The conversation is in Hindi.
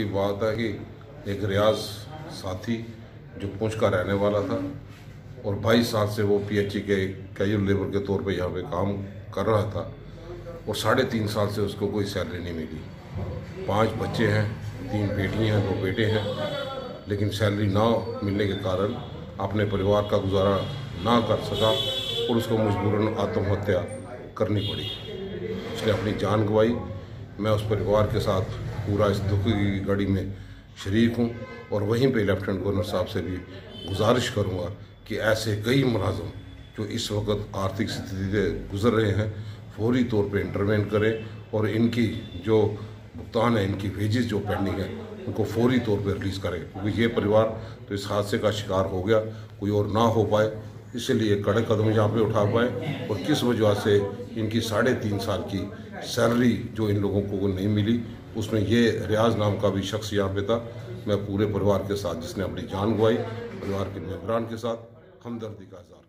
की बात है कि एक रियाज साथी जो पुंछ का रहने वाला था और 22 साल से वो पीएचई के कैजुअल लेबर के तौर पे यहाँ पे काम कर रहा था और 3.5 साल से उसको कोई सैलरी नहीं मिली। 5 बच्चे हैं, 3 बेटी हैं, 2 बेटे हैं, लेकिन सैलरी ना मिलने के कारण अपने परिवार का गुजारा ना कर सका और उसको मजबूरन आत्महत्या करनी पड़ी। उसने अपनी जान गंवाई। मैं उस परिवार के साथ पूरा इस दुख की घड़ी में शरीक हूँ और वहीं पे लेफ्टिनेंट गवर्नर साहब से भी गुजारिश करूँगा कि ऐसे कई मुलाजिम जो इस वक्त आर्थिक स्थिति से गुजर रहे हैं फौरी तौर पे इंटरवेन करें और इनकी जो भुगतान है, इनकी वेजेस जो पेंडिंग है, उनको फौरी तौर पे रिलीज़ करें, क्योंकि ये परिवार तो इस हादसे का शिकार हो गया, कोई और ना हो पाए, इसलिए कड़े कदम यहाँ पे उठा पाए। और किस वजह से इनकी 3.5 साल की सैलरी जो इन लोगों को नहीं मिली, उसमें ये रियाज नाम का भी शख्स यहाँ पे था। मैं पूरे परिवार के साथ, जिसने अपनी जान गंवाई, परिवार के मेंबरान के साथ हमदर्दी का इज़हार